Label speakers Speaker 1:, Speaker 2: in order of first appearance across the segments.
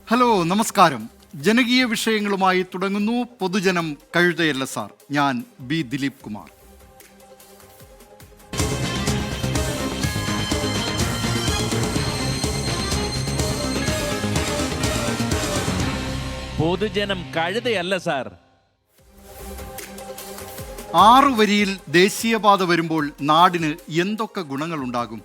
Speaker 1: Hello, നമസ്കാരം. ജനകീയ വിഷയങ്ങളുമായി തുടങ്ങുന്നു പൊതുജനം കഴുതയല്ല സാർ. ഞാൻ ബി ദിലീപ് കുമാർ.
Speaker 2: പൊതുജനം കഴുതയല്ല സാർ.
Speaker 1: 6 വരിയിൽ ദേശീയപാത വരുമ്പോൾ നാടിന് എന്തൊക്കെ ഗുണങ്ങളുണ്ടാകും?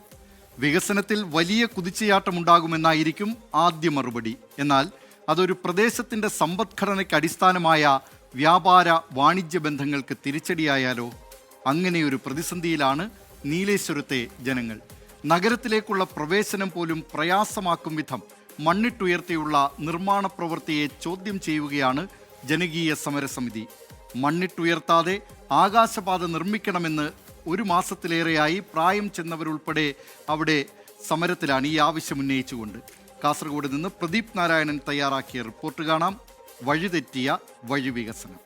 Speaker 1: വികസനത്തിൽ വലിയ കുതിച്ചുചാട്ടമുണ്ടാകുമെന്നായിരിക്കും ആദ്യ മറുപടി. എന്നാൽ അതൊരു പ്രദേശത്തിൻ്റെ സമ്പദ്ഘടനയ്ക്ക് അടിസ്ഥാനമായ വ്യാപാര വാണിജ്യ ബന്ധങ്ങൾക്ക് തിരിച്ചടിയായാലോ? അങ്ങനെയൊരു പ്രതിസന്ധിയിലാണ് നീലേശ്വരത്തെ ജനങ്ങൾ. നഗരത്തിലേക്കുള്ള പ്രവേശനം പോലും പ്രയാസമാക്കും വിധം മണ്ണിട്ടുയർത്തിയുള്ള നിർമ്മാണ പ്രവൃത്തിയെ ചോദ്യം ചെയ്യുകയാണ് ജനകീയ സമരസമിതി. മണ്ണിട്ടുയർത്താതെ ആകാശപാത നിർമ്മിക്കണമെന്ന് 1 മാസത്തിലേറെയായി പ്രായം ചെന്നവരുൾപ്പെടെ അവിടെ സമരത്തിലാണ് ഈ ആവശ്യം ഉന്നയിച്ചുകൊണ്ട്. കാസർഗോഡ് നിന്ന് പ്രദീപ് നാരായണൻ തയ്യാറാക്കിയ റിപ്പോർട്ട് കാണാം. വഴിതെറ്റിയ വഴി വികസനം.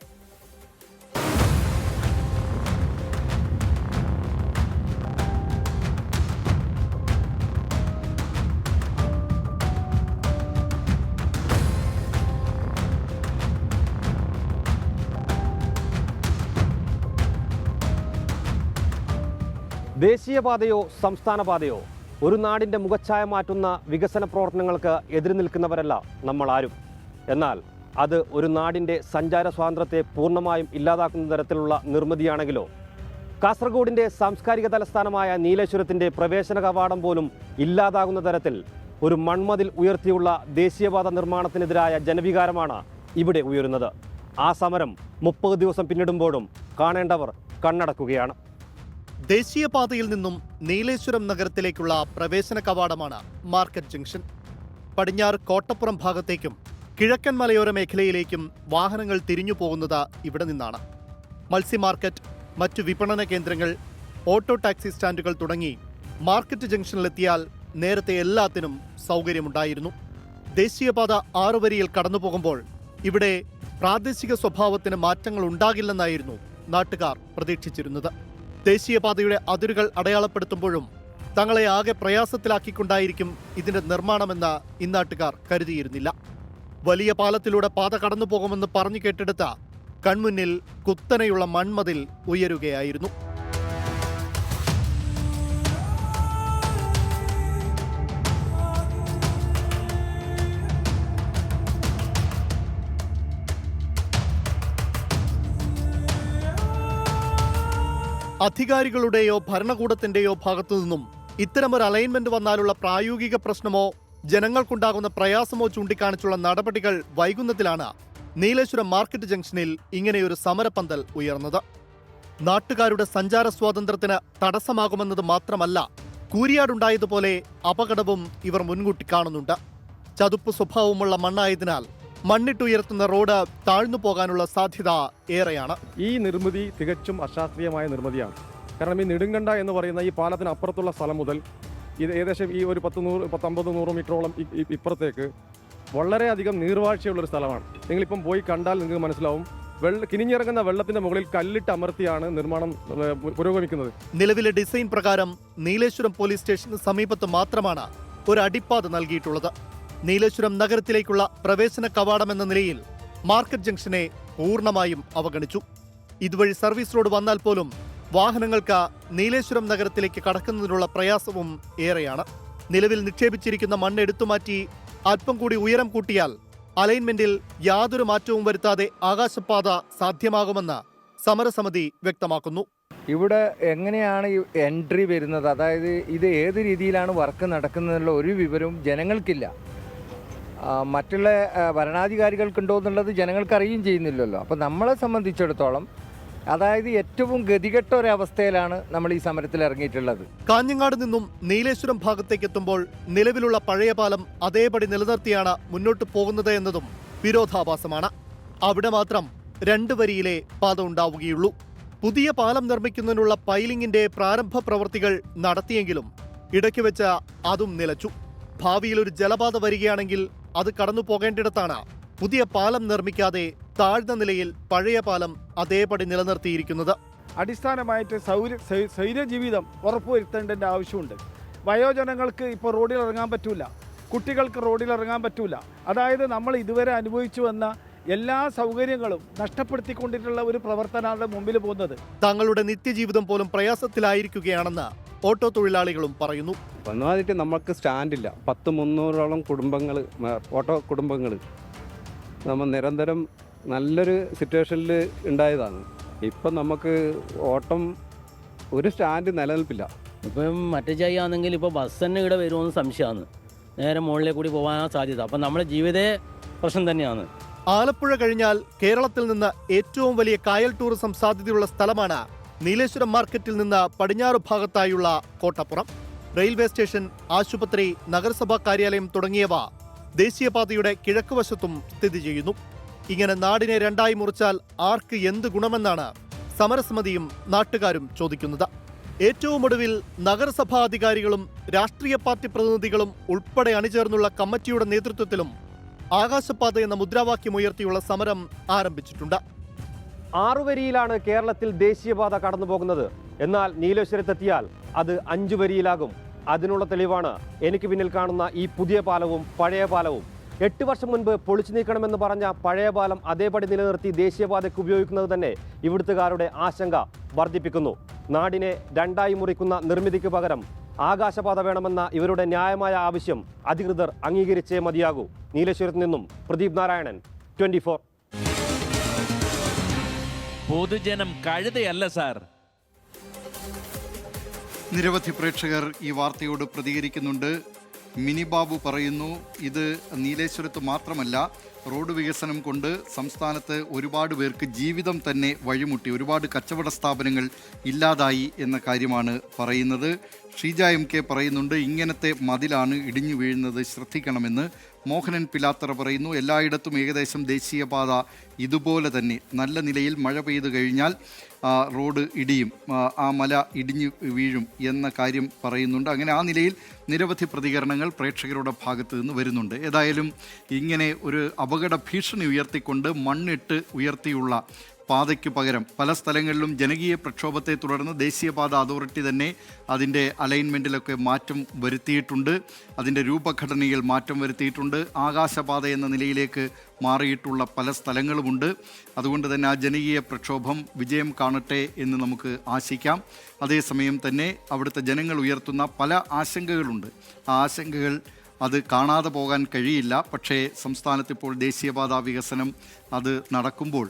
Speaker 3: ദേശീയപാതയോ സംസ്ഥാനപാതയോ ഒരു നാടിൻ്റെ മുഖച്ഛായ മാറ്റുന്ന വികസന പ്രവർത്തനങ്ങൾക്ക് എതിര് നിൽക്കുന്നവരല്ല നമ്മൾ ആരും. എന്നാൽ അത് ഒരു നാടിൻ്റെ സഞ്ചാര സ്വാതന്ത്ര്യത്തെ പൂർണ്ണമായും ഇല്ലാതാക്കുന്ന തരത്തിലുള്ള നിർമ്മിതിയാണെങ്കിലോ? കാസർഗോഡിൻ്റെ സാംസ്കാരിക തലസ്ഥാനമായ നീലേശ്വരത്തിൻ്റെ പ്രവേശന കവാടം പോലും ഇല്ലാതാകുന്ന തരത്തിൽ ഒരു മൺമതിൽ ഉയർത്തിയുള്ള ദേശീയപാത നിർമ്മാണത്തിനെതിരായ ജനവികാരമാണ് ഇവിടെ ഉയരുന്നത്. ആ സമരം 30 ദിവസം പിന്നിടുമ്പോഴും കാണേണ്ടവർ കണ്ണടക്കുകയാണ്.
Speaker 4: ദേശീയപാതയിൽ നിന്നും നീലേശ്വരം നഗരത്തിലേക്കുള്ള പ്രവേശന കവാടമാണ് മാർക്കറ്റ് ജംഗ്ഷൻ. പടിഞ്ഞാറ് കോട്ടപ്പുറം ഭാഗത്തേക്കും കിഴക്കൻ മലയോര മേഖലയിലേക്കും വാഹനങ്ങൾ തിരിഞ്ഞു പോകുന്നത് ഇവിടെ നിന്നാണ്. മത്സ്യ മാർക്കറ്റ്, മറ്റു വിപണന കേന്ദ്രങ്ങൾ, ഓട്ടോ ടാക്സി സ്റ്റാൻഡുകൾ തുടങ്ങി മാർക്കറ്റ് ജംഗ്ഷനിലെത്തിയാൽ നേരത്തെ എല്ലാത്തിനും സൗകര്യമുണ്ടായിരുന്നു. ദേശീയപാത 6 വരിയിൽ കടന്നു പോകുമ്പോൾ ഇവിടെ പ്രാദേശിക സ്വഭാവത്തിന് മാറ്റങ്ങൾ ഉണ്ടാകില്ലെന്നായിരുന്നു നാട്ടുകാർ പ്രതീക്ഷിച്ചിരുന്നത്. ദേശീയപാതയുടെ അതിരുകൾ അടയാളപ്പെടുത്തുമ്പോഴും തങ്ങളെ ആകെ പ്രയാസത്തിലാക്കിക്കൊണ്ടായിരിക്കും ഇതിന്റെ നിർമ്മാണമെന്ന് ഇന്നാട്ടുകാർ കരുതിയിരുന്നില്ല. വലിയ പാലത്തിലൂടെ പാത കടന്നു പോകുമെന്ന് പറഞ്ഞു കേട്ടെടുത്ത കൺമുന്നിൽ കുത്തനെയുള്ള മൺമതിൽ ഉയരുകയായിരുന്നു. അധികാരികളുടെയോ ഭരണകൂടത്തിന്റെയോ ഭാഗത്തു നിന്നും ഇത്തരമൊരു അലൈൻമെന്റ് വന്നാലുള്ള പ്രായോഗിക പ്രശ്നമോ ജനങ്ങൾക്കുണ്ടാകുന്ന പ്രയാസമോ ചൂണ്ടിക്കാണിച്ചുള്ള നടപടികൾ വൈകുന്നതിലാണ് നീലേശ്വരം മാർക്കറ്റ് ജംഗ്ഷനിൽ ഇങ്ങനെയൊരു സമരപന്തൽ ഉയർന്നത്. നാട്ടുകാരുടെ സഞ്ചാര സ്വാതന്ത്ര്യത്തിന് തടസ്സമാകുമെന്നത് മാത്രമല്ല, കൂരിയാടുണ്ടായതുപോലെ അപകടവും ഇവർ മുൻകൂട്ടി കാണുന്നുണ്ട്. ചതുപ്പ് സ്വഭാവമുള്ള മണ്ണായതിനാൽ മണ്ണിട്ടുയർത്തുന്ന റോഡ് താഴ്ന്നു പോകാനുള്ള സാധ്യത ഏറെയാണ്.
Speaker 3: ഈ നിർമ്മിതി തികച്ചും അശാസ്ത്രീയമായ നിർമ്മിതിയാണ്. കാരണം ഈ നെടുങ്കണ്ട എന്ന് പറയുന്ന ഈ പാലത്തിന് അപ്പുറത്തുള്ള സ്ഥലം മുതൽ ഇത് ഏകദേശം ഈ ഒരു 150-100 മീറ്ററോളം ഇപ്പുറത്തേക്ക് വളരെയധികം നീർവാഴ്ചയുള്ളൊരു സ്ഥലമാണ്. നിങ്ങളിപ്പം പോയി കണ്ടാൽ നിങ്ങൾക്ക് മനസ്സിലാവും. കിനിഞ്ഞിറങ്ങുന്ന വെള്ളത്തിന്റെ മുകളിൽ കല്ലിട്ട് അമർത്തിയാണ് നിർമ്മാണം പുരോഗമിക്കുന്നത്.
Speaker 4: നിലവിലെ ഡിസൈൻ പ്രകാരം നീലേശ്വരം പോലീസ് സ്റ്റേഷന് സമീപത്ത് മാത്രമാണ് ഒരു അടിപ്പാത നൽകിയിട്ടുള്ളത്. നീലേശ്വരം നഗരത്തിലേക്കുള്ള പ്രവേശന കവാടം എന്ന നിലയിൽ മാർക്കറ്റ് ജംഗ്ഷനെ പൂർണ്ണമായും അവഗണിച്ചു. ഇതുവഴി സർവീസ് റോഡ് വന്നാൽ പോലും വാഹനങ്ങൾക്ക് നീലേശ്വരം നഗരത്തിലേക്ക് കടക്കുന്നതിനുള്ള പ്രയാസവും ഏറെയാണ്. നിലവിൽ നിക്ഷേപിച്ചിരിക്കുന്ന മണ്ണ് എടുത്തുമാറ്റി അല്പം കൂടി ഉയരം കൂട്ടിയാൽ അലൈൻമെന്റിൽ യാതൊരു മാറ്റവും വരുത്താതെ ആകാശപാത സാധ്യമാകുമെന്ന് സമരസമിതി വ്യക്തമാക്കുന്നു.
Speaker 5: ഇവിടെ എങ്ങനെയാണ് എൻട്രി വരുന്നത്, അതായത് ഇത് ഏത് രീതിയിലാണ് വർക്ക് നടക്കുന്നതെന്നുള്ള ഒരു വിവരവും ജനങ്ങൾക്കില്ല. മറ്റുള്ള ഭരണാധികാരികൾക്കുണ്ടോ എന്നുള്ളത് ജനങ്ങൾക്ക് അറിയുകയും ചെയ്യുന്നില്ലല്ലോ. അപ്പോൾ നമ്മളെ സംബന്ധിച്ചിടത്തോളം അതായത് ഏറ്റവും ഗതികെട്ട ഒരവസ്ഥയിലാണ് നമ്മൾ ഈ സമരത്തിൽ ഇറങ്ങിയിട്ടുള്ളത്.
Speaker 4: കാഞ്ഞങ്ങാട് നിന്നും നീലേശ്വരം ഭാഗത്തേക്ക് എത്തുമ്പോൾ നിലവിലുള്ള പഴയ പാലം അതേപടി നിലനിർത്തിയാണ് മുന്നോട്ട് പോകുന്നത് എന്നതും വിരോധാഭാസമാണ്. അവിടെ മാത്രം 2 വരിയിലെ പാത ഉണ്ടാവുകയുള്ളൂ. പുതിയ പാലം നിർമ്മിക്കുന്നതിനുള്ള പൈലിംഗിന്റെ പ്രാരംഭ പ്രവൃത്തികൾ നടത്തിയെങ്കിലും ഇടയ്ക്ക് വെച്ച് അതും നിലച്ചു. ഭാവിയിൽ ഒരു ജലപാത വരികയാണെങ്കിൽ അത് കടന്നു പോകേണ്ടിടത്താണ് പുതിയ പാലം നിർമ്മിക്കാതെ താഴ്ന്ന നിലയിൽ പഴയ പാലം അതേപടി നിലനിർത്തിയിരിക്കുന്നത്.
Speaker 6: അടിസ്ഥാനമായിട്ട് സൗരജീവിതം ഉറപ്പുവരുത്തേണ്ടതിൻ്റെ ആവശ്യമുണ്ട്. വയോജനങ്ങൾക്ക് ഇപ്പോൾ റോഡിൽ ഇറങ്ങാൻ പറ്റില്ല. കുട്ടികൾക്ക് റോഡിൽ ഇറങ്ങാൻ പറ്റൂല. അതായത് നമ്മൾ ഇതുവരെ അനുഭവിച്ചു വന്ന എല്ലാ സൗകര്യങ്ങളും നഷ്ടപ്പെടുത്തിക്കൊണ്ടിട്ടുള്ള ഒരു പ്രവർത്തനമാണ് മുമ്പിൽ പോകുന്നത്.
Speaker 4: തങ്ങളുടെ നിത്യജീവിതം പോലും പ്രയാസത്തിലായിരിക്കുകയാണെന്ന് ഓട്ടോ തൊഴിലാളികളും പറയുന്നു.
Speaker 3: ഒന്നാമതായിട്ട് നമുക്ക് സ്റ്റാൻഡില്ല. 300-ഓളം കുടുംബങ്ങൾ, ഓട്ടോ കുടുംബങ്ങൾ നമ്മൾ നിരന്തരം നല്ലൊരു സിറ്റുവേഷനിൽ ഉണ്ടായതാണ്. ഇപ്പം നമുക്ക് ഓട്ടം ഒരു സ്റ്റാൻഡ് നിലനിൽപ്പില്ല.
Speaker 7: ഇപ്പം മറ്റേ ചെയ്യാണെങ്കിൽ ഇപ്പോൾ ബസ് തന്നെ ഇവിടെ വരുമെന്ന് സംശയമാണ്. നേരെ മുകളിലേക്ക് കൂടി പോകാനാണ് സാധ്യത. അപ്പം നമ്മുടെ ജീവിത പ്രശ്നം തന്നെയാണ്.
Speaker 4: ആലപ്പുഴ കഴിഞ്ഞാൽ കേരളത്തിൽ നിന്ന് ഏറ്റവും വലിയ കായൽ ടൂറിസം സാധ്യതയുള്ള സ്ഥലമാണ് നീലേശ്വരം മാർക്കറ്റിൽ നിന്ന് പടിഞ്ഞാറ് ഭാഗത്തായുള്ള കോട്ടപ്പുറം. റെയിൽവേ സ്റ്റേഷൻ, ആശുപത്രി, നഗരസഭാ കാര്യാലയം തുടങ്ങിയവ ദേശീയപാതയുടെ കിഴക്കുവശത്തും സ്ഥിതി ചെയ്യുന്നു. ഇങ്ങനെ നാടിനെ രണ്ടായി മുറിച്ചാൽ ആർക്ക് എന്ത് ഗുണമെന്നാണ് സമരസമിതിയും നാട്ടുകാരും ചോദിക്കുന്നത്. ഏറ്റവും ഒടുവിൽ നഗരസഭാ അധികാരികളും രാഷ്ട്രീയ പാർട്ടി പ്രതിനിധികളും ഉൾപ്പെടെ അണിചേർന്നുള്ള കമ്മിറ്റിയുടെ നേതൃത്വത്തിലും ആകാശപാത എന്ന മുദ്രാവാക്യമുയർത്തിയുള്ള സമരം ആരംഭിച്ചിട്ടുണ്ട്.
Speaker 3: 6 വരിയിലാണ് കേരളത്തിൽ ദേശീയപാത കടന്നു പോകുന്നത്. എന്നാൽ നീലേശ്വരത്തെത്തിയാൽ അത് 5 വരിയിലാകും. അതിനുള്ള തെളിവാണ് എനിക്ക് പിന്നിൽ കാണുന്ന ഈ പുതിയ പാലവും പഴയ പാലവും. 8 വർഷം മുൻപ് പൊളിച്ചു നീക്കണമെന്ന് പറഞ്ഞ പഴയ പാലം അതേപടി നിലനിർത്തി ദേശീയപാതയ്ക്ക് ഉപയോഗിക്കുന്നത് തന്നെ ഇവിടുത്തുകാരുടെ ആശങ്ക വർദ്ധിപ്പിക്കുന്നു. നാടിനെ രണ്ടായി മുറിക്കുന്ന നിർമ്മിതിക്ക് പകരം ആകാശപാത വേണമെന്ന ഇവരുടെ ന്യായമായ ആവശ്യം അധികൃതർ അംഗീകരിച്ചേ മതിയാകൂ. നീലേശ്വരത്ത് നിന്നും പ്രദീപ് നാരായണൻ, 24.
Speaker 2: പൊതുജനം കഴുതയല്ല സാർ.
Speaker 1: നിരവധി പ്രേക്ഷകർ ഈ വാർത്തയോട് പ്രതികരിക്കുന്നുണ്ട്. മിനി ബാബു പറയുന്നു, ഇത് നീലേശ്വരത്ത് മാത്രമല്ല, റോഡ് വികസനം കൊണ്ട് സംസ്ഥാനത്ത് ഒരുപാട് പേർക്ക് ജീവിതം തന്നെ വഴിമുട്ടി, ഒരുപാട് കച്ചവട സ്ഥാപനങ്ങൾ ഇല്ലാതായി എന്ന കാര്യമാണ് പറയുന്നത്. ഷീജ MK പറയുന്നുണ്ട്, ഇങ്ങനത്തെ മതിലാണ് ഇടിഞ്ഞു വീഴുന്നത്, ശ്രദ്ധിക്കണമെന്ന്. മോഹനൻ പിലാത്തറ പറയുന്നു, എല്ലായിടത്തും ഏകദേശം ദേശീയപാത ഇതുപോലെ തന്നെ നല്ല നിലയിൽ മഴ പെയ്തു കഴിഞ്ഞാൽ റോഡ് ഇടിയും, ആ മല ഇടിഞ്ഞു വീഴും എന്ന കാര്യം പറയുന്നുണ്ട്. അങ്ങനെ ആ നിലയിൽ നിരവധി പ്രതികരണങ്ങൾ പ്രേക്ഷകരുടെ ഭാഗത്ത് നിന്ന് വരുന്നുണ്ട്. ഏതായാലും ഇങ്ങനെ ഒരു അപകട ഭീഷണി ഉയർത്തിക്കൊണ്ട് മണ്ണിട്ട് ഉയർത്തിയുള്ള പാതയ്ക്ക് പകരം പല സ്ഥലങ്ങളിലും ജനകീയ പ്രക്ഷോഭത്തെ തുടർന്ന് ദേശീയപാത അതോറിറ്റി തന്നെ അതിൻ്റെ അലൈൻമെൻറ്റിലൊക്കെ മാറ്റം വരുത്തിയിട്ടുണ്ട്, അതിൻ്റെ രൂപഘടനയിൽ മാറ്റം വരുത്തിയിട്ടുണ്ട്. ആകാശപാത എന്ന നിലയിലേക്ക് മാറിയിട്ടുള്ള പല സ്ഥലങ്ങളുമുണ്ട്. അതുകൊണ്ട് തന്നെ ആ ജനകീയ പ്രക്ഷോഭം വിജയം കാണട്ടെ എന്ന് നമുക്ക് ആശിക്കാം. അതേസമയം തന്നെ അവിടുത്തെ ജനങ്ങൾ ഉയർത്തുന്ന പല ആശങ്കകളുണ്ട്. ആ ആശങ്കകൾ അത് കാണാതെ പോകാൻ കഴിയില്ല. പക്ഷേ സംസ്ഥാനത്ത് ഇപ്പോൾ ദേശീയപാത വികസനം അത് നടക്കുമ്പോൾ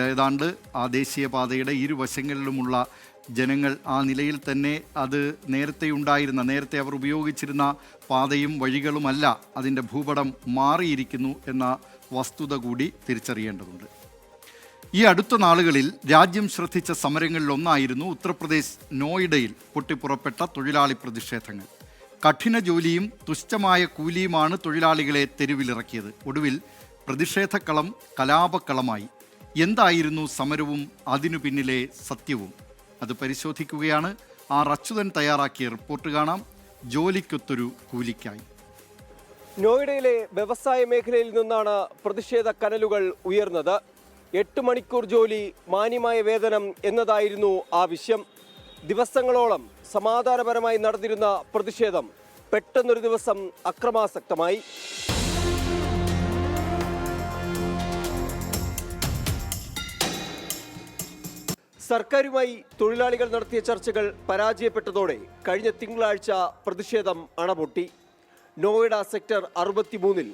Speaker 1: ഏതാണ്ട് ആ ദേശീയപാതയുടെ ഇരുവശങ്ങളിലുമുള്ള ജനങ്ങൾ ആ നിലയിൽ തന്നെ അത് നേരത്തെ അവർ ഉപയോഗിച്ചിരുന്ന പാതയും വഴികളുമല്ല, അതിൻ്റെ ഭൂപടം മാറിയിരിക്കുന്നു എന്ന വസ്തുത കൂടി തിരിച്ചറിയേണ്ടതുണ്ട്. ഈ അടുത്ത നാളുകളിൽ രാജ്യം ശ്രദ്ധിച്ച സമരങ്ങളിലൊന്നായിരുന്നു ഉത്തർപ്രദേശ് നോയിഡയിൽ പൊട്ടിപ്പുറപ്പെട്ട തൊഴിലാളി പ്രതിഷേധങ്ങൾ. കഠിന ജോലിയും തുച്ഛമായ കൂലിയുമാണ് തൊഴിലാളികളെ തെരുവിലിറക്കിയത്. ഒടുവിൽ പ്രതിഷേധക്കളം കലാപക്കളമായി. എന്തായിരുന്നു സമരവും അതിനു പിന്നിലെ സത്യവും? അത് പരിശോധിക്കുകയാണ് അച്യുതൻ തയ്യാറാക്കിയ റിപ്പോർട്ട്. കാണാം. ജോലിക്കൊത്തൊരു കൂലിക്കായി.
Speaker 3: നോയിഡയിലെ വ്യവസായ മേഖലയിൽ നിന്നാണ് പ്രതിഷേധ കനലുകൾ ഉയർന്നത്. 8 മണിക്കൂർ ജോലി, മാന്യമായ വേതനം എന്നതായിരുന്നു ആവശ്യം. ദിവസങ്ങളോളം സമാധാനപരമായി നടന്നിരുന്ന പ്രതിഷേധം പെട്ടെന്നൊരു ദിവസം അക്രമാസക്തമായി. സർക്കാരുമായി തൊഴിലാളികൾ നടത്തിയ ചർച്ചകൾ പരാജയപ്പെട്ടതോടെ കഴിഞ്ഞ തിങ്കളാഴ്ച പ്രതിഷേധം അണപൊട്ടി. നോയിഡ സെക്ടർ 63-ൽ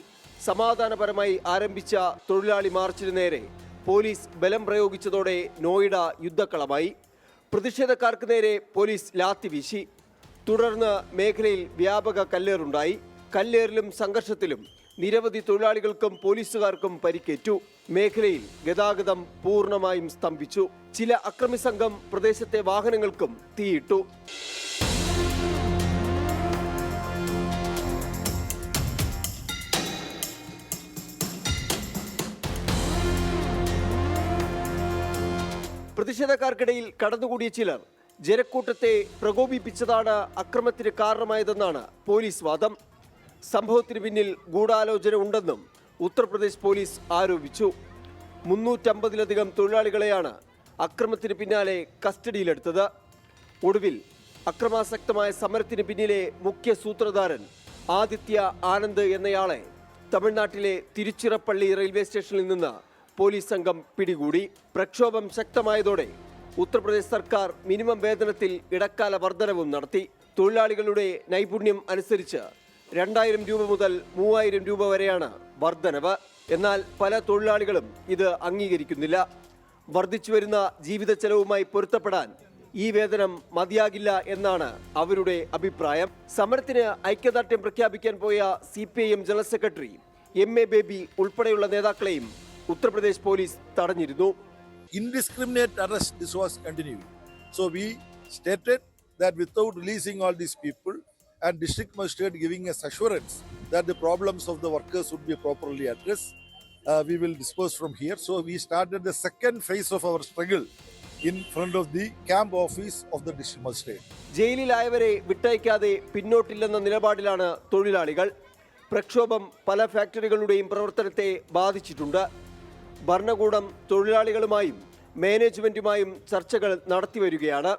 Speaker 3: സമാധാനപരമായി ആരംഭിച്ച തൊഴിലാളി മാർച്ചിന് നേരെ പോലീസ് ബലം പ്രയോഗിച്ചതോടെ നോയിഡ യുദ്ധക്കളമായി. പ്രതിഷേധക്കാർക്ക് നേരെ പോലീസ് ലാത്തി വീശി. തുടർന്ന് മേഖലയിൽ വ്യാപക കല്ലേറുണ്ടായി. കല്ലേറിലും സംഘർഷത്തിലും നിരവധി തൊഴിലാളികൾക്കും പോലീസുകാർക്കും പരിക്കേറ്റു. മേഖലയിൽ ഗതാഗതം പൂർണ്ണമായും സ്തംഭിച്ചു. ചില അക്രമി സംഘം പ്രദേശത്തെ വാഹനങ്ങൾക്കും തീയിട്ടു. പ്രതിഷേധക്കാർക്കിടയിൽ കടന്നുകൂടിയ ചിലർ ജനക്കൂട്ടത്തെ പ്രകോപിപ്പിച്ചതാണ് അക്രമത്തിന് കാരണമായതെന്നാണ് പോലീസ് വാദം. സംഭവത്തിന് പിന്നിൽ ഗൂഢാലോചന ഉണ്ടെന്നും ഉത്തർപ്രദേശ് പോലീസ് ആരോപിച്ചു. 350-ലധികം തൊഴിലാളികളെയാണ് അക്രമത്തിന് പിന്നാലെ കസ്റ്റഡിയിലെടുത്തത്. ഒടുവിൽ അക്രമാസക്തമായ സമരത്തിന് പിന്നിലെ മുഖ്യ സൂത്രധാരൻ
Speaker 8: ആദിത്യ ആനന്ദ് എന്നയാളെ തമിഴ്നാട്ടിലെ തിരുച്ചിറപ്പള്ളി റെയിൽവേ സ്റ്റേഷനിൽ നിന്ന് പോലീസ് സംഘം പിടികൂടി. പ്രക്ഷോഭം ശക്തമായതോടെ ഉത്തർപ്രദേശ് സർക്കാർ മിനിമം വേതനത്തിൽ ഇടക്കാല വർധനവും നടത്തി. തൊഴിലാളികളുടെ നൈപുണ്യം അനുസരിച്ച് 2000 രൂപ മുതൽ 3000 രൂപ വരെയാണ് വർധനവ്. എന്നാൽ പല തൊഴിലാളികളും ഇത് അംഗീകരിക്കുന്നില്ല. വർദ്ധിച്ചു വരുന്ന ജീവിത ചെലവുമായി പൊരുത്തപ്പെടാൻ ഈ വേതനം മതിയാകില്ല എന്നാണ് അവരുടെ അഭിപ്രായം. സമരത്തിന് ഐക്യദാർഢ്യം പ്രഖ്യാപിക്കാൻ പോയ CPIM general secretary MA Baby ഉൾപ്പെടെയുള്ള നേതാക്കളെയും ഉത്തർപ്രദേശ് പോലീസ് തടഞ്ഞിരുന്നു.
Speaker 9: Indiscriminate arrest, this was continuing. So we stated that without releasing all these people and district magistrate giving us assurance that the problems of the workers would be properly addressed, we will disperse from here. So we started the second phase of our struggle in front of the camp office of the district magistrate.
Speaker 8: ജയിലിലായവരെ വിട്ടയക്കാതെ പിന്നോട്ടില്ലെന്ന നിലപാടിലാണ് തൊഴിലാളികൾ. പ്രക്ഷോഭം പല ഫാക്ടറികളുടെയും പ്രവർത്തനത്തെ ബാധിച്ചിട്ടുണ്ട്. ഭരണകൂടം തൊഴിലാളികളുമായും മാനേജ്മെന്റുമായും ചർച്ചകൾ നടത്തിവരികയാണ്.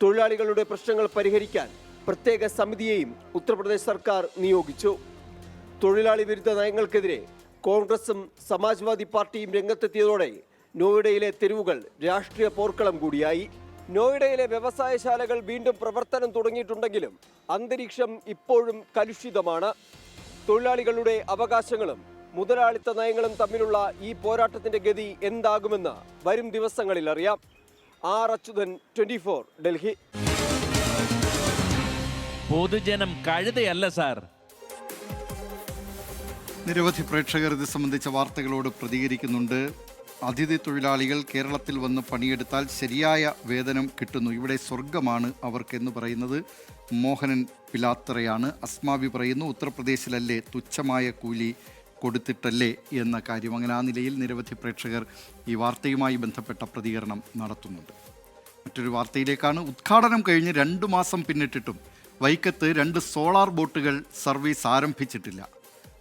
Speaker 8: തൊഴിലാളികളുടെ പ്രശ്നങ്ങൾ പരിഹരിക്കാൻ പ്രത്യേക സമിതിയെയും ഉത്തർപ്രദേശ് സർക്കാർ നിയോഗിച്ചു. തൊഴിലാളി വിരുദ്ധ നയങ്ങൾക്കെതിരെ കോൺഗ്രസും സമാജ്വാദി പാർട്ടിയും രംഗത്തെത്തിയതോടെ നോയിഡയിലെ തെരുവുകൾ രാഷ്ട്രീയ പോർക്കളം കൂടിയായി. നോയിഡയിലെ വ്യവസായശാലകൾ വീണ്ടും പ്രവർത്തനം തുടങ്ങിയിട്ടുണ്ടെങ്കിലും അന്തരീക്ഷം ഇപ്പോഴും കലുഷിതമാണ്. തൊഴിലാളികളുടെ അവകാശങ്ങളും മുതലാളിത്ത നയങ്ങളും തമ്മിലുള്ള ഈ പോരാട്ടത്തിന്റെ ഗതി എന്താകുമെന്ന് വരും ദിവസങ്ങളിൽ അറിയാം. R. അച്യുതൻ, 24, ഡൽഹി.
Speaker 2: പൊതുജനം കഴുതയല്ല സാർ.
Speaker 1: നിരവധി പ്രേക്ഷകർ ഇത് സംബന്ധിച്ച വാർത്തകളോട് പ്രതികരിക്കുന്നുണ്ട്. അതിഥി തൊഴിലാളികൾ കേരളത്തിൽ വന്ന് പണിയെടുത്താൽ ശരിയായ വേതനം കിട്ടുന്നു, ഇവിടെ സ്വർഗമാണ് അവർക്കെന്ന് പറയുന്നത് മോഹനൻ പിലാത്തറയാണ്. അസ്മാവി പറയുന്നു, ഉത്തർപ്രദേശിലല്ലേ തുച്ഛമായ കൂലി കൊടുത്തിട്ടല്ലേ എന്ന കാര്യം. അങ്ങനെ ആ നിലയിൽ നിരവധി പ്രേക്ഷകർ ഈ വാർത്തയുമായി ബന്ധപ്പെട്ട പ്രതികരണം നടത്തുന്നുണ്ട്. മറ്റൊരു വാർത്തയിലേക്കാണ്. ഉദ്ഘാടനം കഴിഞ്ഞ് 2 മാസം പിന്നിട്ടിട്ടും വൈക്കത്ത് 2 സോളാർ ബോട്ടുകൾ സർവീസ് ആരംഭിച്ചിട്ടില്ല.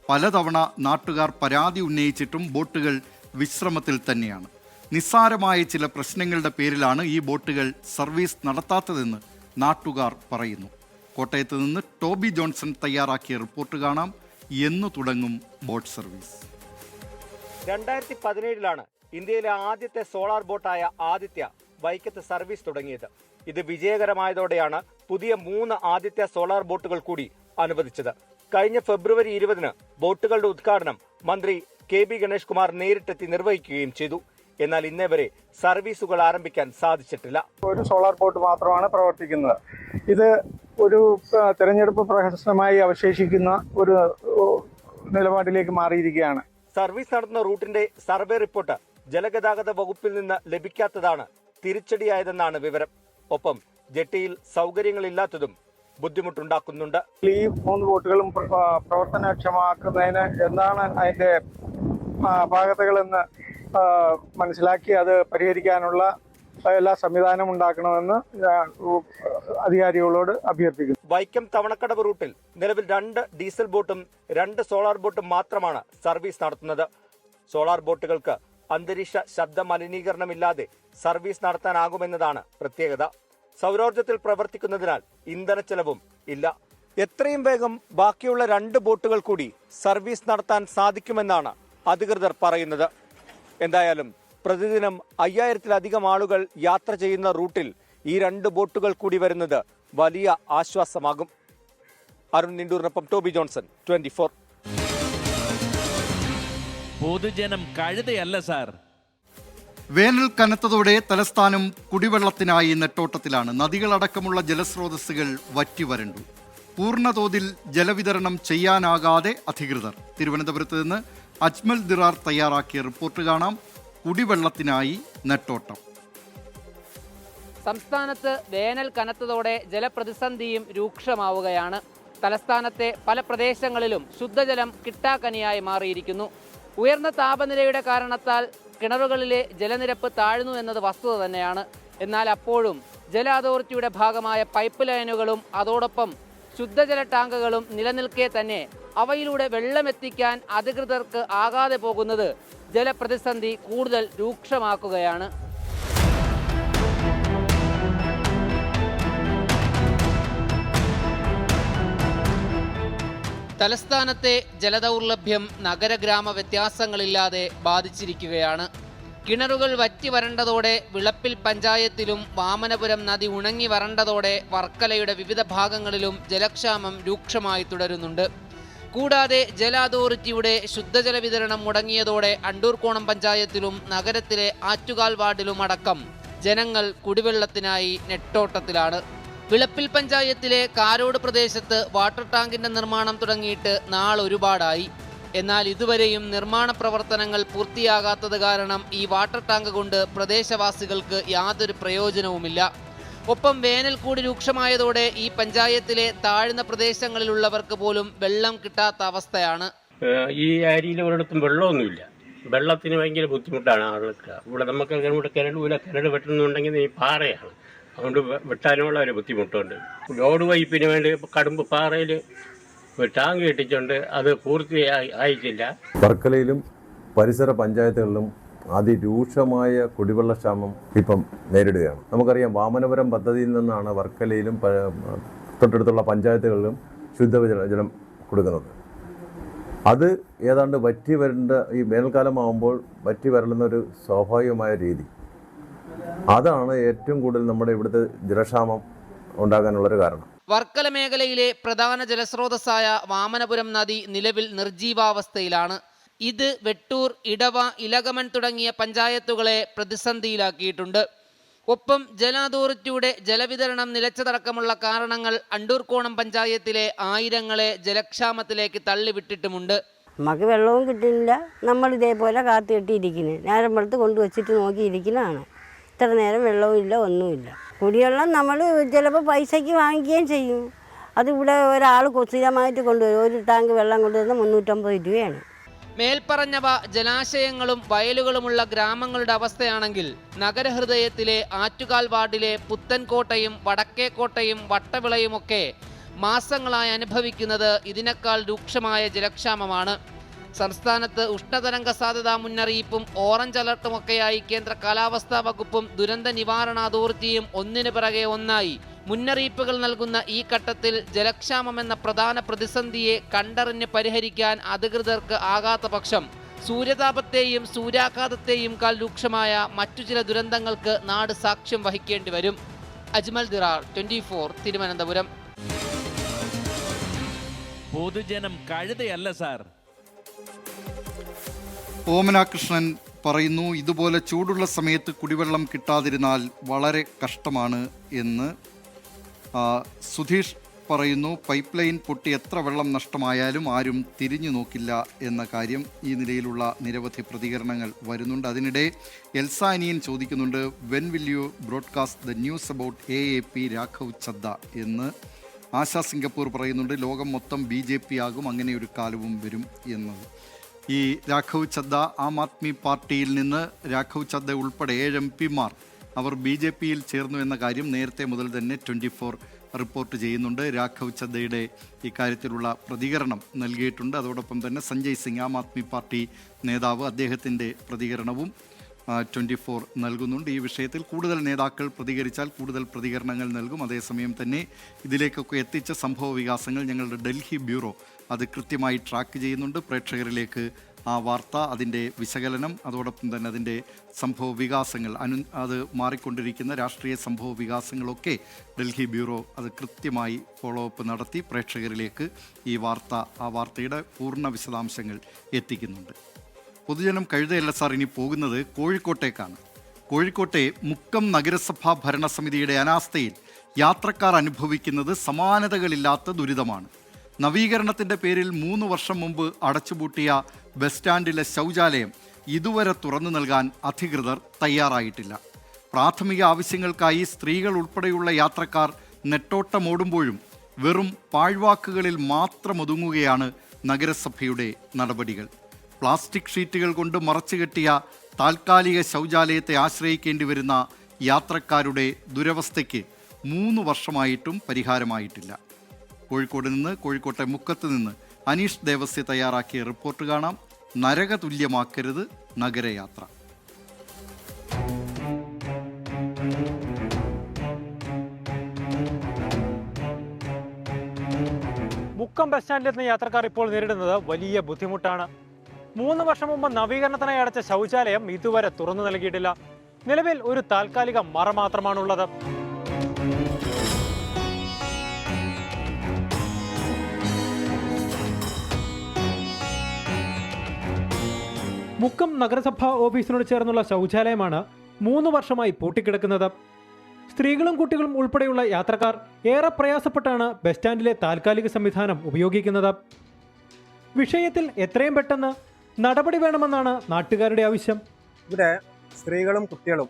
Speaker 1: പലതവണ നാട്ടുകാർ പരാതി ഉന്നയിച്ചിട്ടും ബോട്ടുകൾ വിശ്രമത്തിൽ തന്നെയാണ്. നിസ്സാരമായ ചില പ്രശ്നങ്ങളുടെ പേരിലാണ് ഈ ബോട്ടുകൾ സർവീസ് നടത്താത്തതെന്ന് നാട്ടുകാർ പറയുന്നു. കോട്ടയത്ത് നിന്ന് ടോബി ജോൺസൺ തയ്യാറാക്കിയ റിപ്പോർട്ട് കാണാം. എന്നു തുടങ്ങും ബോട്ട് സർവീസ്?
Speaker 3: 2017 ഇന്ത്യയിലെ ആദ്യത്തെ സോളാർ ബോട്ടായ ആദിത്യ വൈക്കത്ത് സർവീസ് തുടങ്ങിയത്. ഇത് വിജയകരമായതോടെയാണ് പുതിയ 3 ആദിത്യ സോളാർ ബോട്ടുകൾ കൂടി അനുവദിച്ചത്. കഴിഞ്ഞ ഫെബ്രുവരി 20 ബോട്ടുകളുടെ ഉദ്ഘാടനം മന്ത്രി KB ഗണേഷ് കുമാർ നേരിട്ടെത്തി നിർവഹിക്കുകയും ചെയ്തു. എന്നാൽ ഇന്നേ വരെ സർവീസുകൾ ആരംഭിക്കാൻ സാധിച്ചിട്ടില്ല.
Speaker 6: ഒരു സോളാർ ബോട്ട് മാത്രമാണ് പ്രവർത്തിക്കുന്നത്. ഇത് ഒരു തെരഞ്ഞെടുപ്പ് പ്രഹസനമായി അവശേഷിക്കുന്ന ഒരു നിലപാടിലേക്ക് മാറിയിരിക്കുകയാണ്.
Speaker 3: സർവീസ് നടത്തുന്ന റൂട്ടിന്റെ സർവേ റിപ്പോർട്ട് ജലഗതാഗത വകുപ്പിൽ നിന്ന് ലഭിക്കാത്തതാണ് തിരിച്ചടിയായതെന്നാണ് വിവരം. ഒപ്പം ജെട്ടിയിൽ സൗകര്യങ്ങളില്ലാത്തതും ബുദ്ധിമുട്ടുണ്ടാക്കുന്നുണ്ട്.
Speaker 6: ഈ 3 ബോട്ടുകളും പ്രവർത്തനക്ഷമമാക്കുന്നതിന് എന്താണ് അതിന്റെ പാകതകളെന്ന് മനസ്സിലാക്കി അത് പരിഹരിക്കാനുള്ള എല്ലാ സംവിധാനം ഉണ്ടാക്കണമെന്ന് അധികാരികളോട് അഭ്യർത്ഥിക്കുന്നു.
Speaker 3: വൈക്കം തവണക്കടവ് റൂട്ടിൽ നിലവിൽ 2 ഡീസൽ ബോട്ടും 2 സോളാർ ബോട്ടും മാത്രമാണ് സർവീസ് നടത്തുന്നത്. സോളാർ ബോട്ടുകൾക്ക് അന്തരീക്ഷ ശബ്ദ മലിനീകരണമില്ലാതെ സർവീസ് നടത്താനാകുമെന്നതാണ് പ്രത്യേകത. സൗരോർജ്ജത്തിൽ പ്രവർത്തിക്കുന്നതിനാൽ ഇന്ധനച്ചെലവും ഇല്ല. എത്രയും വേഗം ബാക്കിയുള്ള 2 ബോട്ടുകൾ കൂടി സർവീസ് നടത്താൻ സാധിക്കുമെന്നാണ് അധികൃതർ പറയുന്നത്. എന്തായാലും പ്രതിദിനം 5000-ലധികം ആളുകൾ യാത്ര ചെയ്യുന്ന റൂട്ടിൽ ഈ 2 ബോട്ടുകൾ കൂടി വരുന്നത് വലിയ ആശ്വാസമാകും. അരുൺ നിണ്ടൂറിനൊപ്പം ടോബി ജോൺസൺ, 24.
Speaker 2: പൊതുജനം കഴുതയല്ല സാർ.
Speaker 1: വേനൽ കനത്തതോടെ തലസ്ഥാനം കുടിവെള്ളത്തിനായി നെട്ടോട്ടത്തിലാണ്. നദികളടക്കമുള്ള ജലസ്രോതസ്സുകൾ വറ്റിവരണ്ടു. പൂർണ്ണതോതിൽ ജലവിതരണം ചെയ്യാനാകാതെ അധികൃതർ. തിരുവനന്തപുരത്ത് നിന്ന് അജ്മൽ ദിറാർ തയ്യാറാക്കിയ റിപ്പോർട്ട് കാണാം. കുടിവെള്ളത്തിനായി നെട്ടോട്ടം.
Speaker 10: സംസ്ഥാനത്ത് വേനൽ കനത്തതോടെ ജലപ്രതിസന്ധിയും രൂക്ഷമാവുകയാണ്. തലസ്ഥാനത്തെ പല പ്രദേശങ്ങളിലും ശുദ്ധജലം കിട്ടാക്കനിയായി മാറിയിരിക്കുന്നു. ഉയർന്ന താപനിലയുടെ കാരണത്താൽ കിണറുകളിലെ ജലനിരപ്പ് താഴ്ന്നു എന്നത് വസ്തുത തന്നെയാണ്. എന്നാൽ അപ്പോഴും ജല അതോറിറ്റിയുടെ ഭാഗമായ പൈപ്പ് ലൈനുകളും അതോടൊപ്പം ശുദ്ധജല ടാങ്കുകളും നിലനിൽക്കെ തന്നെ അവയിലൂടെ വെള്ളമെത്തിക്കാൻ അധികൃതർക്ക് ആകാതെ പോകുന്നത് ജലപ്രതിസന്ധി കൂടുതൽ രൂക്ഷമാക്കുകയാണ്. തലസ്ഥാനത്തെ ജലദൗർലഭ്യം നഗരഗ്രാമ വ്യത്യാസങ്ങളില്ലാതെ ബാധിച്ചിരിക്കുകയാണ്. കിണറുകൾ വറ്റി വരണ്ടതോടെ വിളപ്പിൽ പഞ്ചായത്തിലും വാമനപുരം നദി ഉണങ്ങി വരണ്ടതോടെ വർക്കലയുടെ വിവിധ ഭാഗങ്ങളിലും ജലക്ഷാമം രൂക്ഷമായി തുടരുന്നുണ്ട്. കൂടാതെ ജല അതോറിറ്റിയുടെ ശുദ്ധജല വിതരണം മുടങ്ങിയതോടെ അണ്ടൂർക്കോണം പഞ്ചായത്തിലും നഗരത്തിലെ ആറ്റുകാൽ വാർഡിലും അടക്കം ജനങ്ങൾ കുടിവെള്ളത്തിനായി നെട്ടോട്ടത്തിലാണ്. വിളപ്പിൽ പഞ്ചായത്തിലെ കാരോട് പ്രദേശത്ത് വാട്ടർ ടാങ്കിന്റെ നിർമ്മാണം തുടങ്ങിയിട്ട് നാളൊരുപാടായി. എന്നാൽ ഇതുവരെയും നിർമ്മാണ പ്രവർത്തനങ്ങൾ പൂർത്തിയാകാത്തത് കാരണം ഈ വാട്ടർ ടാങ്ക് കൊണ്ട് പ്രദേശവാസികൾക്ക് യാതൊരു പ്രയോജനവുമില്ല. ഒപ്പം വേനൽ കൂടി രൂക്ഷമായതോടെ ഈ പഞ്ചായത്തിലെ താഴ്ന്ന പ്രദേശങ്ങളിലുള്ളവർക്ക് പോലും വെള്ളം കിട്ടാത്ത അവസ്ഥയാണ്.
Speaker 11: ഈ ഏരിയയിൽ ഒരിടത്തും വെള്ളമൊന്നുമില്ല. വെള്ളത്തിന് ഭയങ്കര ബുദ്ധിമുട്ടാണ് ആളുകൾക്ക്. ഇവിടെ നമുക്ക് ഇവിടെ കിണറ് വെട്ടുന്നുണ്ടെങ്കിൽ ഈ പാറയാണ്, അതുകൊണ്ട് വെട്ടാനുമുള്ള ഒരു ബുദ്ധിമുട്ടുണ്ട്. റോഡ് പൈപ്പിന് വേണ്ടി കടുമ്പ് പാറയിൽ ടാങ്ക് കെട്ടിച്ചുകൊണ്ട് അത് പൂർത്തിയായിട്ടില്ല.
Speaker 12: വർക്കലയിലും പരിസര പഞ്ചായത്തുകളിലും അതിരൂക്ഷമായ കുടിവെള്ളക്ഷാമം ഇപ്പം നേരിടുകയാണ്. നമുക്കറിയാം, വാമനപുരം പദ്ധതിയിൽ നിന്നാണ് വർക്കലയിലും തൊട്ടടുത്തുള്ള പഞ്ചായത്തുകളിലും ശുദ്ധജലം കൊടുക്കുന്നത്. അത് ഏതാണ്ട് വറ്റി വരേണ്ട ഈ വേനൽക്കാലമാകുമ്പോൾ വറ്റി വരളുന്നൊരു സ്വാഭാവികമായ രീതി. അതാണ് ഏറ്റവും കൂടുതൽ നമ്മുടെ ഇവിടുത്തെ ജലക്ഷാമം ഉണ്ടാകാനുള്ളൊരു കാരണം.
Speaker 10: വർക്കല മേഖലയിലെ പ്രധാന ജലസ്രോതസ്സായ വാമനപുരം നദി നിലവിൽ നിർജീവാവസ്ഥയിലാണ്. ഇത് വെട്ടൂർ, ഇടവ, ഇലകമൺ തുടങ്ങിയ പഞ്ചായത്തുകളെ പ്രതിസന്ധിയിലാക്കിയിട്ടുണ്ട്. ഒപ്പം ജല അതോറിറ്റിയുടെ ജലവിതരണം നിലച്ചതടക്കമുള്ള കാരണങ്ങൾ അണ്ടൂർക്കോണം പഞ്ചായത്തിലെ ആയിരങ്ങളെ ജലക്ഷാമത്തിലേക്ക് തള്ളിവിട്ടിട്ടുമുണ്ട്.
Speaker 13: നമുക്ക് വെള്ളവും കിട്ടുന്നില്ല. നമ്മൾ ഇതേപോലെ കാത്തു കെട്ടിയിരിക്കുന്നത്, നേരം വെളുത്ത് കൊണ്ടുവച്ചിട്ട് നോക്കിയിരിക്കുന്നതാണ്. ഇത്ര നേരം വെള്ളവും ഇല്ല, ഒന്നുമില്ല. കുടിവെള്ളം നമ്മൾ ചിലപ്പോൾ പൈസയ്ക്ക് വാങ്ങിക്കുകയും ചെയ്യും. അതിവിടെ ഒരാൾ സ്ഥിരമായിട്ട് കൊണ്ടുവരും. ഒരു ടാങ്ക് വെള്ളം കൊണ്ടുവരുന്നത് 350 രൂപയാണ്.
Speaker 10: മേൽപ്പറഞ്ഞവ ജലാശയങ്ങളും വയലുകളുമുള്ള ഗ്രാമങ്ങളുടെ അവസ്ഥയാണെങ്കിൽ നഗരഹൃദയത്തിലെ ആറ്റുകാൽ വാർഡിലെ പുത്തൻകോട്ടയും വടക്കേക്കോട്ടയും വട്ടവിളയുമൊക്കെ മാസങ്ങളായി അനുഭവിക്കുന്നത് ഇതിനേക്കാൾ രൂക്ഷമായ ജലക്ഷാമമാണ്. സംസ്ഥാനത്ത് ഉഷ്ണതരംഗ സാധ്യതാ മുന്നറിയിപ്പും ഓറഞ്ച് അലർട്ടുമൊക്കെയായി കേന്ദ്ര കാലാവസ്ഥാ വകുപ്പും ദുരന്ത നിവാരണ അതോറിറ്റിയും ഒന്നിനു പിറകെ ഒന്നായി മുന്നറിയിപ്പുകൾ നൽകുന്ന ഈ ഘട്ടത്തിൽ ജലക്ഷാമമെന്ന പ്രധാന പ്രതിസന്ധിയെ കണ്ടറിഞ്ഞ് പരിഹരിക്കാൻ അധികൃതർക്ക് ആകാത്ത പക്ഷം സൂര്യതാപത്തെയും സൂര്യാഘാതത്തെയും കാൽ രൂക്ഷമായ മറ്റു ചില ദുരന്തങ്ങൾക്ക് നാട് സാക്ഷ്യം വഹിക്കേണ്ടി വരും. അജ്മൽ ദിറാർ, 24, തിരുവനന്തപുരം.
Speaker 2: പൊതുജനം കഴുതയല്ല സാർ.
Speaker 1: ഓമനാകൃഷ്ണൻ പറയുന്നു, ഇതുപോലെ ചൂടുള്ള സമയത്ത് കുടിവെള്ളം കിട്ടാതിരുന്നാൽ വളരെ കഷ്ടമാണ് എന്ന്. സുധീഷ് പറയുന്നു, പൈപ്പ് ലൈൻ പൊട്ടി എത്ര വെള്ളം നഷ്ടമായാലും ആരും തിരിഞ്ഞു നോക്കില്ല എന്ന കാര്യം. ഈ നിലയിലുള്ള നിരവധി പ്രതികരണങ്ങൾ വരുന്നുണ്ട്. അതിനിടെ എൽസാനിയൻ ചോദിക്കുന്നുണ്ട്, when will you broadcast the news about AAP Raghav Chadha എന്ന്. ആശാ സിംഗപ്പൂർ പറയുന്നുണ്ട്, ലോകം മൊത്തം BJP ആകും, അങ്ങനെ ഒരു കാലവും വരും എന്നത്. ഈ രാഘവ് ചദ്ദ ആം ആദ്മി പാർട്ടിയിൽ നിന്ന് രാഘവ് ചദ്ദ ഉൾപ്പെടെ 7 MP-മാർ അവർ BJP-യിൽ ചേർന്നു എന്ന കാര്യം നേരത്തെ മുതൽ തന്നെ 24 റിപ്പോർട്ട് ചെയ്യുന്നുണ്ട്. രാഘവ് ചദ്ദയുടെ ഇക്കാര്യത്തിലുള്ള പ്രതികരണം നൽകിയിട്ടുണ്ട്. അതോടൊപ്പം തന്നെ സഞ്ജയ് സിംഗ്, ആം ആദ്മി പാർട്ടി നേതാവ്, അദ്ദേഹത്തിൻ്റെ പ്രതികരണവും 24 നൽകുന്നുണ്ട്. ഈ വിഷയത്തിൽ കൂടുതൽ നേതാക്കൾ പ്രതികരിച്ചാൽ കൂടുതൽ പ്രതികരണങ്ങൾ നൽകും. അതേസമയം തന്നെ ഇതിലേക്കൊക്കെ എത്തിച്ച സംഭവ വികാസങ്ങൾ ഞങ്ങളുടെ ഡൽഹി ബ്യൂറോ അത് കൃത്യമായി ട്രാക്ക് ചെയ്യുന്നുണ്ട്. പ്രേക്ഷകരിലേക്ക് ആ വാർത്ത, അതിൻ്റെ വിശകലനം, അതോടൊപ്പം തന്നെ അതിൻ്റെ സംഭവ വികാസങ്ങൾ, അത് മാറിക്കൊണ്ടിരിക്കുന്ന രാഷ്ട്രീയ സംഭവ വികാസങ്ങളൊക്കെ ഡൽഹി ബ്യൂറോ അത് കൃത്യമായി ഫോളോ അപ്പ് നടത്തി പ്രേക്ഷകരിലേക്ക് ഈ വാർത്ത, ആ വാർത്തയുടെ പൂർണ്ണ വിശദാംശങ്ങൾ എത്തിക്കുന്നുണ്ട്. പൊതുജനം കഴുതയല്ല സാർ ഇനി പോകുന്നത് കോഴിക്കോട്ടേക്കാണ്. കോഴിക്കോട്ടെ മുക്കം നഗരസഭാ ഭരണസമിതിയുടെ അനാസ്ഥയിൽ യാത്രക്കാർ അനുഭവിക്കുന്നത് സമാനതകളില്ലാത്ത ദുരിതമാണ്. നവീകരണത്തിൻ്റെ പേരിൽ 3 വർഷം മുമ്പ് അടച്ചുപൂട്ടിയ ബസ് സ്റ്റാൻഡിലെ ശൗചാലയം ഇതുവരെ തുറന്നു നൽകാൻ അധികൃതർ തയ്യാറായിട്ടില്ല. പ്രാഥമിക ആവശ്യങ്ങൾക്കായി സ്ത്രീകൾ ഉൾപ്പെടെയുള്ള യാത്രക്കാർ നെട്ടോട്ടമോടുമ്പോഴും വെറും പാഴ്വാക്കുകളിൽ മാത്രം ഒതുങ്ങുകയാണ് നഗരസഭയുടെ നടപടികൾ. പ്ലാസ്റ്റിക് ഷീറ്റുകൾ കൊണ്ട് മറച്ചുകെട്ടിയ താൽക്കാലിക ശൗചാലയത്തെ ആശ്രയിക്കേണ്ടി വരുന്ന യാത്രക്കാരുടെ ദുരവസ്ഥയ്ക്ക് 3 വർഷമായിട്ടും പരിഹാരമായിട്ടില്ല. കോഴിക്കോട്ടെ മുക്കത്ത് നിന്ന് അനീഷ് ദേവസ്യ തയ്യാറാക്കിയ റിപ്പോർട്ട് കാണാം. നരകതുല്യമാക്കരുത് നഗരയാത്ര.
Speaker 3: മുക്കം ബസ് സ്റ്റാൻഡിലെത്തുന്ന യാത്രക്കാർ ഇപ്പോൾ നേരിടുന്നത് വലിയ ബുദ്ധിമുട്ടാണ്. 3 വർഷം മുമ്പ് നവീകരണത്തിനായി അടച്ച ശൗചാലയം ഇതുവരെ തുറന്നു നൽകിയിട്ടില്ല. നിലവിൽ ഒരു താൽക്കാലിക മറ മാത്രമാണുള്ളത്. മുക്കം നഗരസഭാ ഓഫീസിനോട് ചേർന്നുള്ള ശൗചാലയമാണ് 3 വർഷമായി പൂട്ടിക്കിടക്കുന്നത്. സ്ത്രീകളും കുട്ടികളും ഉൾപ്പെടെയുള്ള യാത്രക്കാർ ഏറെ പ്രയാസപ്പെട്ടാണ് ബസ് സ്റ്റാൻഡിലെ താൽക്കാലിക സംവിധാനം ഉപയോഗിക്കുന്നത്. വിഷയത്തിൽ എത്രയും പെട്ടെന്ന് നടപടി വേണമെന്നാണ് നാട്ടുകാരുടെ ആവശ്യം.
Speaker 14: ഇവിടെ സ്ത്രീകളും കുട്ടികളും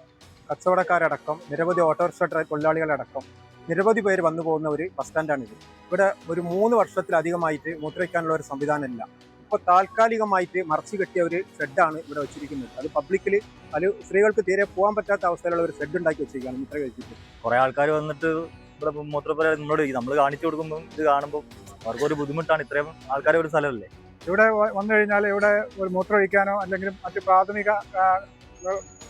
Speaker 14: കച്ചവടക്കാരടക്കം നിരവധി ഓട്ടോറിക്ഷ തൊഴിലാളികളടക്കം നിരവധി പേര് വന്നു പോകുന്ന ഒരു ബസ് സ്റ്റാൻഡാണിത്. ഇവിടെ ഒരു 3 വർഷത്തിലധികമായിട്ട് മൂത്രയ്ക്കാനുള്ള ഒരു സംവിധാനമില്ല. ഇപ്പോൾ താൽക്കാലികമായിട്ട് മറച്ചു കെട്ടിയ ഒരു ഷെഡാണ് ഇവിടെ വെച്ചിരിക്കുന്നത്. അത് പബ്ലിക്കിൽ അത് സ്ത്രീകൾക്ക് തീരെ പോകാൻ പറ്റാത്ത അവസ്ഥയിലുള്ള ഒരു ഷെഡ് ഉണ്ടാക്കി വെച്ചിരിക്കുകയാണ് മൂത്ര കഴിച്ചിട്ട്.
Speaker 15: കുറേ ആൾക്കാർ വന്നിട്ട് ഇവിടെ മൂത്രപ്പുര നമ്മളോട് നമ്മൾ കാണിച്ചു കൊടുക്കുമ്പോൾ ഇത് കാണുമ്പോൾ അവർക്കൊരു ബുദ്ധിമുട്ടാണ്. ഇത്രയും ആൾക്കാരെ ഒരു സ്ഥലമല്ലേ.
Speaker 14: ഇവിടെ വന്നു കഴിഞ്ഞാൽ ഇവിടെ ഒരു മൂത്രമൊഴിക്കാനോ അല്ലെങ്കിൽ മറ്റ് പ്രാഥമിക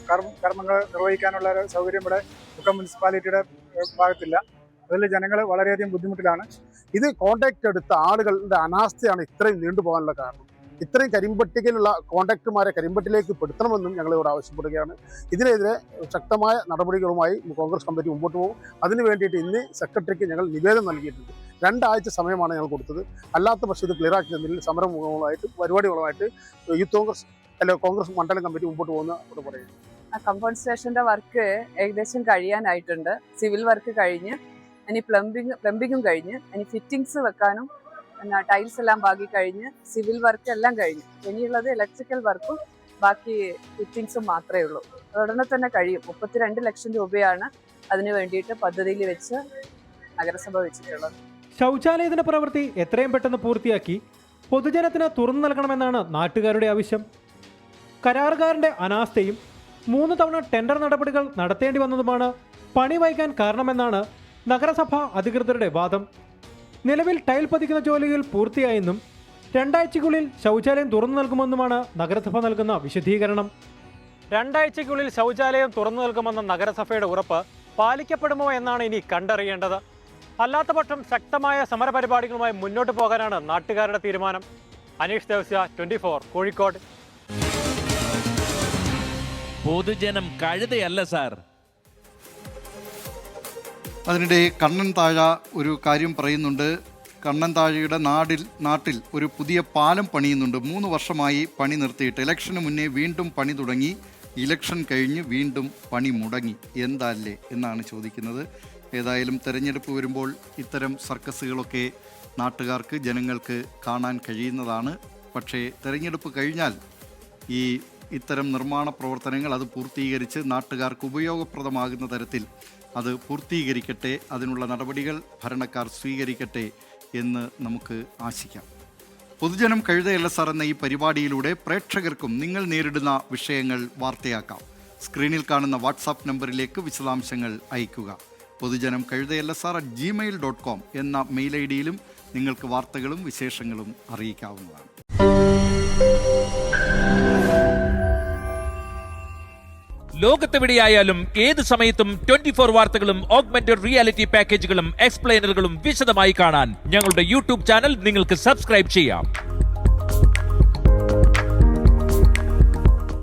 Speaker 14: കർമ്മങ്ങൾ നിർവഹിക്കാനുള്ള ഒരു സൗകര്യം ഇവിടെ മുക്കം മുനിസിപ്പാലിറ്റിയുടെ ഭാഗത്തില്ല. അതിൽ ജനങ്ങൾ വളരെയധികം ബുദ്ധിമുട്ടിലാണ്. ഇത് കോൺടാക്ട് എടുത്ത ആളുകളുടെ അനാസ്ഥയാണ് ഇത്രയും നീണ്ടുപോകാനുള്ള കാരണം. ഇത്രയും കരിമ്പട്ടികയിലുള്ള കോൺടാക്ടുമാരെ കരിമ്പട്ടിലേക്ക് പെടുത്തണമെന്നും ഞങ്ങളിവിടെ ആവശ്യപ്പെടുകയാണ്. ഇതിനെതിരെ ശക്തമായ നടപടികളുമായി കോൺഗ്രസ് കമ്മിറ്റി മുമ്പോട്ട് പോകും. അതിനു വേണ്ടിയിട്ട് ഇന്ന് സെക്രട്ടറിക്ക് ഞങ്ങൾ നിവേദനം നൽകിയിട്ടുണ്ട്. 2 ആഴ്ച സമയമാണ് ഞങ്ങൾ കൊടുത്തത്. അല്ലാത്ത പക്ഷേ ഇത് ക്ലിയറാക്കി തന്നതിൽ സമരമുഖമായിട്ട് പരിപാടികളുമായിട്ട് യൂത്ത് കോൺഗ്രസ് മണ്ഡലം കമ്മിറ്റി മുമ്പോട്ട് പോകുന്ന ഇവിടെ പറയുന്നു.
Speaker 16: കമ്പൗണ്ട് സ്റ്റേഷന്റെ വർക്ക് ഏകദേശം കഴിയാനായിട്ടുണ്ട്. സിവിൽ വർക്ക് കഴിഞ്ഞ് ഇനി പ്ലംബിങ്ങും കഴിഞ്ഞ് ഇനി ഫിറ്റിങ്സ് വെക്കാനും പിന്നെ ടൈൽസ് എല്ലാം ബാക്കി കഴിഞ്ഞ് സിവിൽ വർക്ക് എല്ലാം കഴിഞ്ഞു. ഇനിയുള്ളത് ഇലക്ട്രിക്കൽ വർക്കും ബാക്കി ഫിറ്റിങ്സും മാത്രമേ ഉള്ളൂ. ഉടനെ തന്നെ കഴിയും. 32 ലക്ഷം രൂപയാണ് അതിനു വേണ്ടിയിട്ട് പദ്ധതിയിൽ വെച്ച് നഗരസഭ വെച്ചിട്ടുള്ളത്.
Speaker 3: ശൗചാലയത്തിന്റെ പ്രവൃത്തി എത്രയും പെട്ടെന്ന് പൂർത്തിയാക്കി പൊതുജനത്തിന് തുറന്നു നൽകണമെന്നാണ് നാട്ടുകാരുടെ ആവശ്യം. കരാറുകാരന്റെ അനാസ്ഥയും 3 തവണ ടെൻഡർ നടപടികൾ നടത്തേണ്ടി വന്നതുമാണ് പണി വൈകാൻ കാരണമെന്നാണ് നഗരസഭാ അധികൃതരുടെ വാദം. നിലവിൽ ടൈൽ പതിക്കുന്ന ജോലികൾ പൂർത്തിയായെന്നും 2 ആഴ്ചയ്ക്കുള്ളിൽ ശൗചാലയം തുറന്നു നൽകുമെന്നുമാണ് നഗരസഭ നൽകുന്ന വിശദീകരണം. 2 ആഴ്ചയ്ക്കുള്ളിൽ ശൗചാലയം തുറന്നു നൽകുമെന്ന നഗരസഭയുടെ ഉറപ്പ് പാലിക്കപ്പെടുമോ എന്നാണ് ഇനി കണ്ടറിയേണ്ടത്. അല്ലാത്തപക്ഷം ശക്തമായ സമരപരിപാടികളുമായി മുന്നോട്ട് പോകാനാണ് നാട്ടുകാരുടെ തീരുമാനം. അനീഷ് ദേവസ്യ, 24 കോഴിക്കോട്.
Speaker 2: പൊതുജനം കഴുതയല്ല സാർ.
Speaker 1: അതിനിടെ കണ്ണൻ താഴ ഒരു കാര്യം പറയുന്നുണ്ട്. കണ്ണൻ താഴയുടെ നാട്ടിൽ ഒരു പുതിയ പാലം പണിയുന്നുണ്ട്. 3 വർഷമായി പണി നിർത്തിയിട്ട് ഇലക്ഷന് മുന്നേ വീണ്ടും പണി തുടങ്ങി. ഇലക്ഷൻ കഴിഞ്ഞ് വീണ്ടും പണി മുടങ്ങി. എന്താല്ലേ എന്നാണ് ചോദിക്കുന്നത്. ഏതായാലും തെരഞ്ഞെടുപ്പ് വരുമ്പോൾ ഇത്തരം സർക്കസുകളൊക്കെ നാട്ടുകാർക്ക് ജനങ്ങൾക്ക് കാണാൻ കഴിയുന്നതാണ്. പക്ഷേ തെരഞ്ഞെടുപ്പ് കഴിഞ്ഞാൽ ഇത്തരം നിർമ്മാണ പ്രവർത്തനങ്ങൾ അത് പൂർത്തീകരിച്ച് നാട്ടുകാർക്ക് ഉപയോഗപ്രദമാകുന്ന തരത്തിൽ അത് പൂർത്തീകരിക്കട്ടെ. അതിനുള്ള നടപടികൾ ഭരണക്കാർ സ്വീകരിക്കട്ടെ എന്ന് നമുക്ക് ആശിക്കാം. പൊതുജനം കഴുതയല്ല സാർ എന്ന ഈ പരിപാടിയിലൂടെ പ്രേക്ഷകർക്കും നിങ്ങൾ നേരിടുന്ന വിഷയങ്ങൾ വാർത്തയാക്കാം. സ്ക്രീനിൽ കാണുന്ന വാട്സാപ്പ് നമ്പറിലേക്ക് വിശദാംശങ്ങൾ അയയ്ക്കുക. പൊതുജനം കഴുതയല്ല സാർ @gmail.com എന്ന മെയിൽ ഐഡിയിലും നിങ്ങൾക്ക് വാർത്തകളും വിശേഷങ്ങളും അറിയിക്കാവുന്നതാണ്.
Speaker 2: ലോകത്തെവിടെയായാലും ഏത് സമയത്തും 24 വാർത്തകളും ഓഗ്മെന്റഡ് റിയാലിറ്റി പാക്കേജുകളും എക്സ്പ്ലെയിനറുകളും വിശദമായി കാണാൻ ഞങ്ങളുടെ യൂട്യൂബ് ചാനൽ നിങ്ങൾക്ക് സബ്സ്ക്രൈബ് ചെയ്യാം.